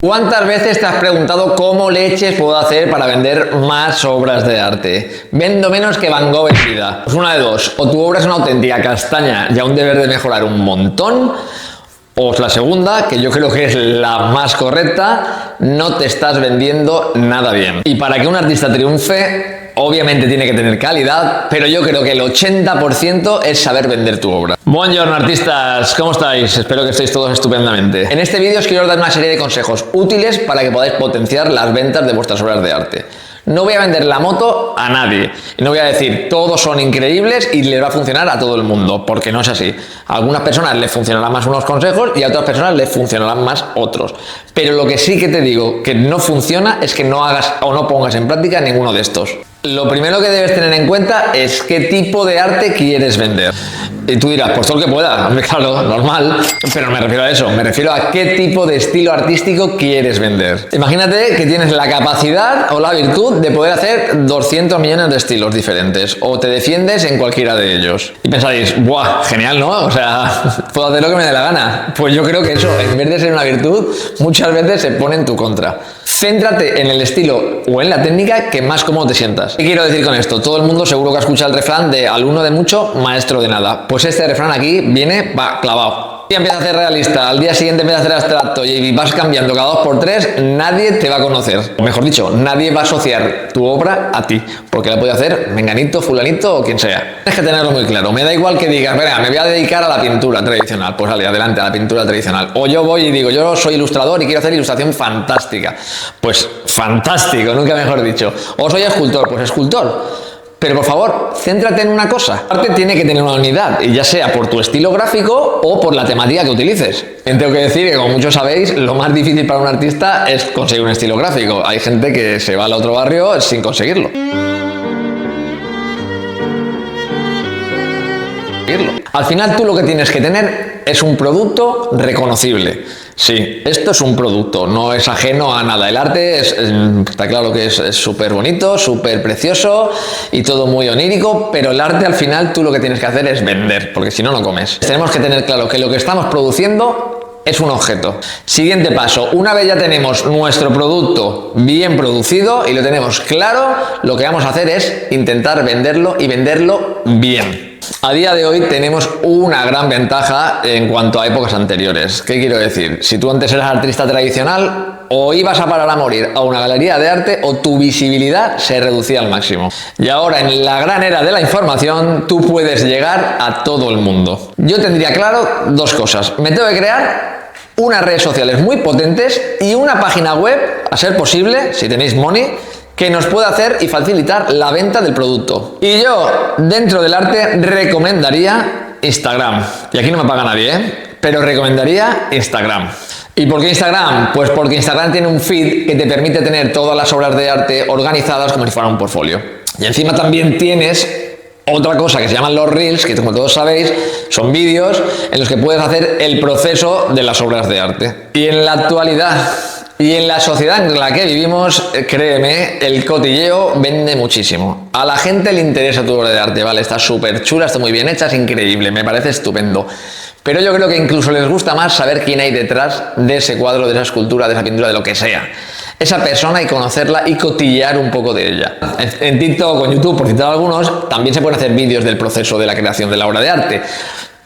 ¿Cuántas veces te has preguntado cómo leches puedo hacer para vender más obras de arte? Vendo menos que Van Gogh en vida. Pues una de dos, o tu obra es una auténtica castaña y aún debes de mejorar un montón, o la segunda, que yo creo que es la más correcta, no te estás vendiendo nada bien. Y para que un artista triunfe, obviamente tiene que tener calidad, pero yo creo que el 80% es saber vender tu obra. Buongiorno artistas, ¿cómo estáis? Espero que estéis todos estupendamente. En este vídeo os quiero dar una serie de consejos útiles para que podáis potenciar las ventas de vuestras obras de arte. No voy a vender la moto a nadie y no voy a decir todos son increíbles y les va a funcionar a todo el mundo, porque no es así. A algunas personas les funcionarán más unos consejos y a otras personas les funcionarán más otros. Pero lo que sí que te digo que no funciona es que no hagas o no pongas en práctica ninguno de estos. Lo primero que debes tener en cuenta es qué tipo de arte quieres vender. Y tú dirás, pues todo lo que pueda, claro, normal, pero no me refiero a eso, me refiero a qué tipo de estilo artístico quieres vender. Imagínate que tienes la capacidad o la virtud de poder hacer 200 millones de estilos diferentes, o te defiendes en cualquiera de ellos. Y pensáis, ¡buah! Genial, ¿no? O sea, puedo hacer lo que me dé la gana. Pues yo creo que eso, en vez de ser una virtud, muchas veces se pone en tu contra. Céntrate en el estilo o en la técnica que más cómodo te sientas. ¿Qué quiero decir con esto? Todo el mundo seguro que ha escuchado el refrán de alumno de mucho, maestro de nada. Pues este refrán aquí viene clavado. Si empiezas a hacer realista, al día siguiente empiezas a hacer abstracto y vas cambiando cada 2x3, nadie te va a conocer. O mejor dicho, nadie va a asociar tu obra a ti, porque la puede hacer menganito, fulanito o quien sea. Tienes que tenerlo muy claro. Me da igual que digas, venga, me voy a dedicar a la pintura tradicional. Pues dale, adelante, a la pintura tradicional. O yo voy y digo, yo soy ilustrador y quiero hacer ilustración fantástica. Pues fantástico, nunca mejor dicho. O soy escultor, pues escultor. Pero por favor, céntrate en una cosa. El arte tiene que tener una unidad, y ya sea por tu estilo gráfico o por la temática que utilices. Tengo que decir que, como muchos sabéis, lo más difícil para un artista es conseguir un estilo gráfico. Hay gente que se va al otro barrio sin conseguirlo. Al final tú lo que tienes que tener es un producto reconocible. Sí, esto es un producto, no es ajeno a nada. El arte está claro que es súper bonito, súper precioso y todo muy onírico, pero el arte al final tú lo que tienes que hacer es vender, porque si no, no comes. Tenemos que tener claro que lo que estamos produciendo es un objeto. Siguiente paso, una vez ya tenemos nuestro producto bien producido y lo tenemos claro, lo que vamos a hacer es intentar venderlo y venderlo bien. A día de hoy tenemos una gran ventaja en cuanto a épocas anteriores. ¿Qué quiero decir? Si tú antes eras artista tradicional, o ibas a parar a morir a una galería de arte o tu visibilidad se reducía al máximo. Y ahora, en la gran era de la información, tú puedes llegar a todo el mundo. Yo tendría claro dos cosas. Me tengo que crear unas redes sociales muy potentes y una página web, a ser posible, si tenéis money, que nos pueda hacer y facilitar la venta del producto. Y yo, dentro del arte, recomendaría Instagram. Y aquí no me paga nadie, pero recomendaría Instagram. ¿Y por qué Instagram? Pues porque Instagram tiene un feed que te permite tener todas las obras de arte organizadas como si fuera un portfolio. Y encima también tienes otra cosa que se llaman los Reels, que como todos sabéis, son vídeos en los que puedes hacer el proceso de las obras de arte. Y en la actualidad y en la sociedad en la que vivimos, créeme, el cotilleo vende muchísimo. A la gente le interesa tu obra de arte, ¿vale? Está súper chula, está muy bien hecha, es increíble, me parece estupendo. Pero yo creo que incluso les gusta más saber quién hay detrás de ese cuadro, de esa escultura, de esa pintura, de lo que sea. Esa persona y conocerla y cotillear un poco de ella. En TikTok o en YouTube, por citar algunos, también se pueden hacer vídeos del proceso de la creación de la obra de arte.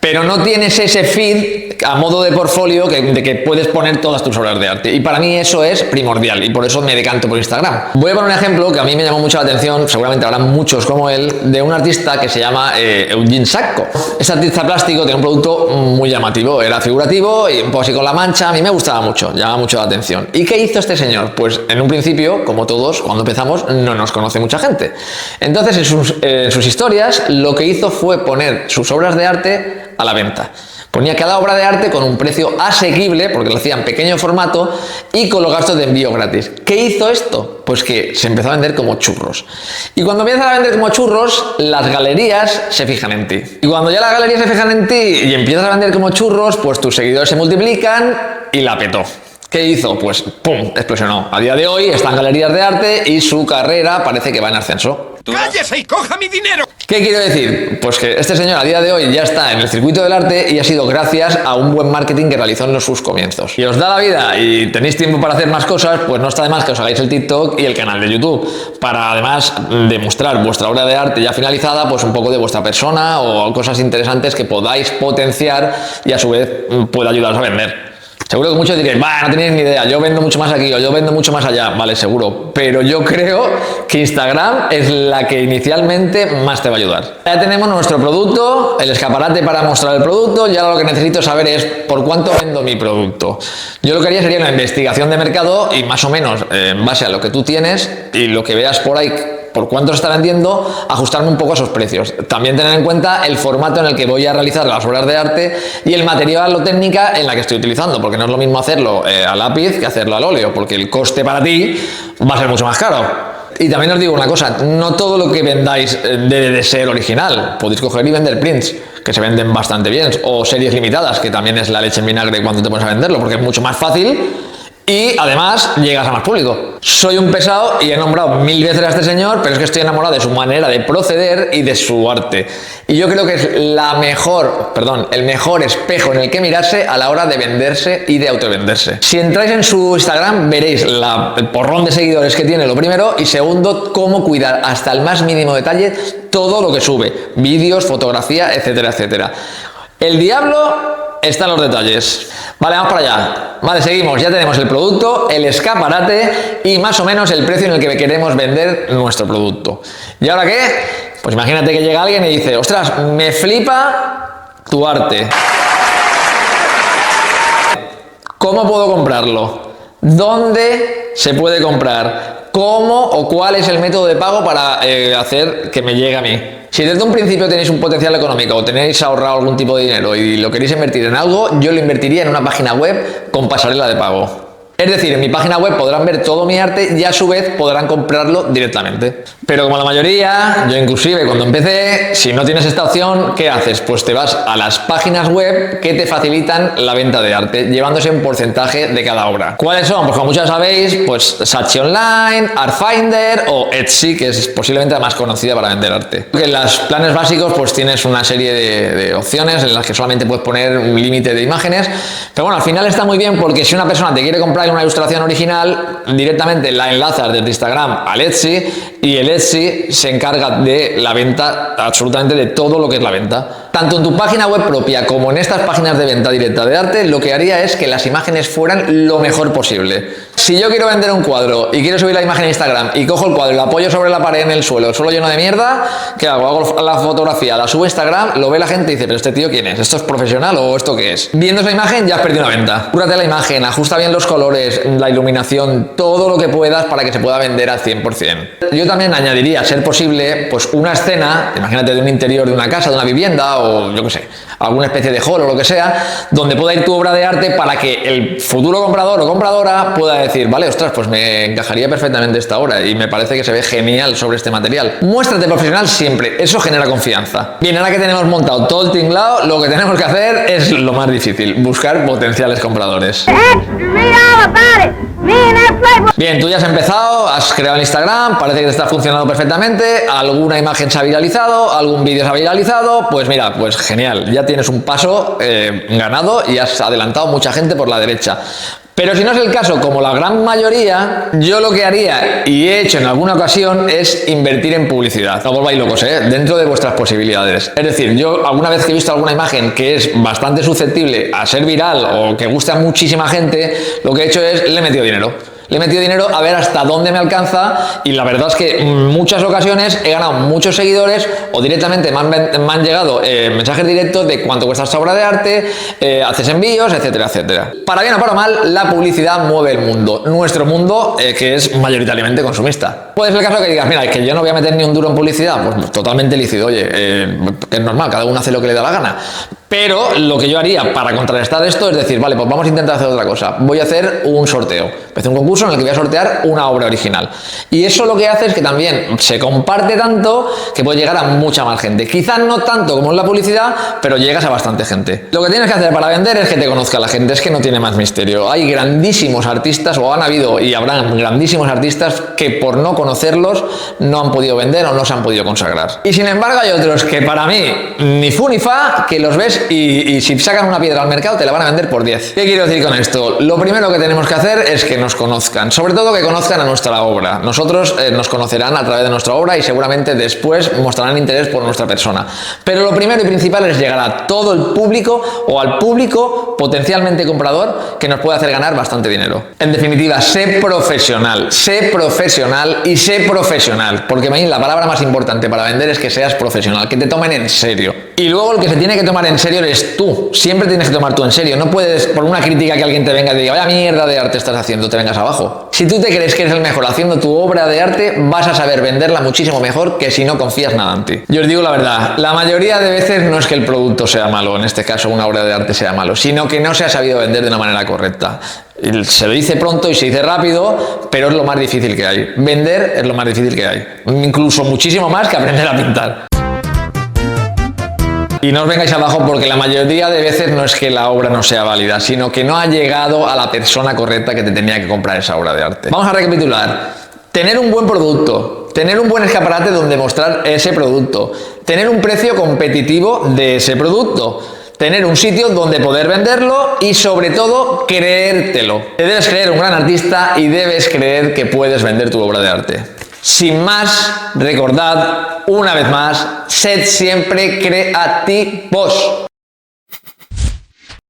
Pero no tienes ese feed a modo de portfolio de que puedes poner todas tus obras de arte. Y para mí eso es primordial y por eso me decanto por Instagram. Voy a poner un ejemplo que a mí me llamó mucho la atención, seguramente habrá muchos como él, de un artista que se llama Eugene Sacco. Este artista plástico tiene un producto muy llamativo, era figurativo y un poco así con la mancha, a mí me gustaba mucho, llamaba mucho la atención. ¿Y qué hizo este señor? Pues en un principio, como todos, cuando empezamos, no nos conoce mucha gente. Entonces en sus historias lo que hizo fue poner sus obras de arte a la venta. Ponía cada obra de arte con un precio asequible, porque lo hacía en pequeño formato y con los gastos de envío gratis. ¿Qué hizo esto? Pues que se empezó a vender como churros. Y cuando empiezas a vender como churros, las galerías se fijan en ti. Y cuando ya las galerías se fijan en ti y empiezas a vender como churros, pues tus seguidores se multiplican y la petó. ¿Qué hizo? Pues ¡pum! Explosionó. A día de hoy está en galerías de arte y su carrera parece que va en ascenso. ¡Cállese y coja mi dinero! ¿Qué quiero decir? Pues que este señor a día de hoy ya está en el circuito del arte y ha sido gracias a un buen marketing que realizó en sus comienzos. Si os da la vida y tenéis tiempo para hacer más cosas, pues no está de más que os hagáis el TikTok y el canal de YouTube, para además demostrar vuestra obra de arte ya finalizada, pues un poco de vuestra persona o cosas interesantes que podáis potenciar y a su vez pueda ayudaros a vender. Seguro que muchos diréis, no tenéis ni idea, yo vendo mucho más aquí o yo vendo mucho más allá. Vale, seguro. Pero yo creo que Instagram es la que inicialmente más te va a ayudar. Ya tenemos nuestro producto, el escaparate para mostrar el producto, y ahora lo que necesito saber es por cuánto vendo mi producto. Yo lo que haría sería una investigación de mercado y más o menos en base a lo que tú tienes y lo que veas por ahí, por cuánto se está vendiendo, ajustarme un poco a esos precios. También tener en cuenta el formato en el que voy a realizar las obras de arte y el material o técnica en la que estoy utilizando, porque no es lo mismo hacerlo a lápiz que hacerlo al óleo, porque el coste para ti va a ser mucho más caro. Y también os digo una cosa, no todo lo que vendáis debe de ser original. Podéis coger y vender prints, que se venden bastante bien, o series limitadas, que también es la leche en vinagre cuando te pones a venderlo, porque es mucho más fácil. Y además llegas a más público. Soy un pesado y he nombrado 1000 veces a este señor, pero es que estoy enamorado de su manera de proceder y de su arte. Y yo creo que es el mejor espejo en el que mirarse a la hora de venderse y de autovenderse. Si entráis en su Instagram veréis el porrón de seguidores que tiene, lo primero, y segundo, cómo cuidar hasta el más mínimo detalle todo lo que sube. Vídeos, fotografía, etcétera, etcétera. El diablo está en los detalles. Vale, vamos para allá. Vale, seguimos. Ya tenemos el producto, el escaparate y más o menos el precio en el que queremos vender nuestro producto. ¿Y ahora qué? Pues imagínate que llega alguien y dice, ostras, me flipa tu arte. ¿Cómo puedo comprarlo? ¿Dónde se puede comprar? ¿Cómo o cuál es el método de pago para hacer que me llegue a mí? Si desde un principio tenéis un potencial económico o tenéis ahorrado algún tipo de dinero y lo queréis invertir en algo, yo lo invertiría en una página web con pasarela de pago. Es decir, en mi página web podrán ver todo mi arte y a su vez podrán comprarlo directamente. Pero como la mayoría, yo inclusive cuando empecé, si no tienes esta opción, ¿qué haces? Pues te vas a las páginas web que te facilitan la venta de arte, llevándose un porcentaje de cada obra. ¿Cuáles son? Pues como muchos sabéis, pues Saatchi Online, Artfinder o Etsy, que es posiblemente la más conocida para vender arte. En los planes básicos pues tienes una serie de opciones en las que solamente puedes poner un límite de imágenes, pero bueno, al final está muy bien porque si una persona te quiere comprar una ilustración original, directamente la enlazas desde Instagram al Etsy y el Etsy se encarga de la venta, absolutamente de todo lo que es la venta. Tanto en tu página web propia como en estas páginas de venta directa de arte, lo que haría es que las imágenes fueran lo mejor posible. Si yo quiero vender un cuadro y quiero subir la imagen a Instagram y cojo el cuadro y lo apoyo sobre la pared en el suelo lleno de mierda, ¿qué hago? Hago la fotografía, la subo a Instagram, lo ve la gente y dice, pero este tío ¿quién es? ¿Esto es profesional o esto qué es? Viendo esa imagen ya has perdido una venta. Cúrate la imagen, ajusta bien los colores, la iluminación, todo lo que puedas para que se pueda vender al 100%. Yo también añadiría, a ser posible, pues una escena, imagínate de un interior de una casa, de una vivienda o yo qué sé, alguna especie de hall o lo que sea, donde pueda ir tu obra de arte para que el futuro comprador o compradora pueda decir, vale, ostras, pues me encajaría perfectamente esta obra y me parece que se ve genial sobre este material. Muéstrate profesional siempre, eso genera confianza. Bien, ahora que tenemos montado todo el tinglado, lo que tenemos que hacer es lo más difícil, buscar potenciales compradores. Bien, tú ya has empezado, has creado el Instagram, parece que te está funcionando perfectamente, alguna imagen se ha viralizado, algún vídeo se ha viralizado, pues mira, pues genial, ya tienes un paso ganado y has adelantado mucha gente por la derecha. Pero si no es el caso, como la gran mayoría, yo lo que haría, y he hecho en alguna ocasión, es invertir en publicidad. No volváis locos, dentro de vuestras posibilidades. Es decir, yo alguna vez que he visto alguna imagen que es bastante susceptible a ser viral o que gusta a muchísima gente, lo que he hecho es, le he metido dinero. Le he metido dinero a ver hasta dónde me alcanza y la verdad es que en muchas ocasiones he ganado muchos seguidores o directamente me han llegado mensajes directos de cuánto cuesta esta obra de arte, haces envíos, etcétera, etcétera. Para bien o para mal, la publicidad mueve el mundo. Nuestro mundo, que es mayoritariamente consumista. Puede ser el caso que digas, mira, es que yo no voy a meter ni un duro en publicidad. Pues totalmente lícito, oye, es normal, cada uno hace lo que le da la gana. Pero lo que yo haría para contrarrestar esto es decir, vale, pues vamos a intentar hacer otra cosa. Voy a hacer un sorteo. Voy a hacer un concurso en el que voy a sortear una obra original. Y eso lo que hace es que también se comparte tanto que puede llegar a mucha más gente. Quizás no tanto como en la publicidad, pero llegas a bastante gente. Lo que tienes que hacer para vender es que te conozca la gente. Es que no tiene más misterio. Hay grandísimos artistas, o han habido y habrán grandísimos artistas que por no conocerlos no han podido vender o no se han podido consagrar. Y sin embargo hay otros que para mí ni fu ni fa, que los ves y si sacan una piedra al mercado te la van a vender por 10. ¿Qué quiero decir con esto? Lo primero que tenemos que hacer es que nos conozcan, sobre todo que conozcan a nuestra obra. Nosotros nos conocerán a través de nuestra obra y seguramente después mostrarán interés por nuestra persona. Pero lo primero y principal es llegar a todo el público o al público potencialmente comprador que nos puede hacer ganar bastante dinero. En definitiva, sé profesional y sé profesional, porque la palabra más importante para vender es que seas profesional, que te tomen en serio. Y luego el que se tiene que tomar en serio eres tú. Siempre tienes que tomar tú en serio. No puedes, por una crítica que alguien te venga y te diga, vaya mierda de arte estás haciendo, te vengas abajo. Si tú te crees que eres el mejor haciendo tu obra de arte, vas a saber venderla muchísimo mejor que si no confías nada en ti. Yo os digo la verdad, la mayoría de veces no es que el producto sea malo, en este caso una obra de arte sea malo, sino que no se ha sabido vender de una manera correcta. Se lo dice pronto y se dice rápido, pero es lo más difícil que hay. Vender es lo más difícil que hay. Incluso muchísimo más que aprender a pintar. Y no os vengáis abajo porque la mayoría de veces no es que la obra no sea válida, sino que no ha llegado a la persona correcta que te tenía que comprar esa obra de arte. Vamos a recapitular. Tener un buen producto, tener un buen escaparate donde mostrar ese producto, tener un precio competitivo de ese producto, tener un sitio donde poder venderlo y sobre todo creértelo. Te debes creer un gran artista y debes creer que puedes vender tu obra de arte. Sin más, recordad una vez más, sed siempre creativos.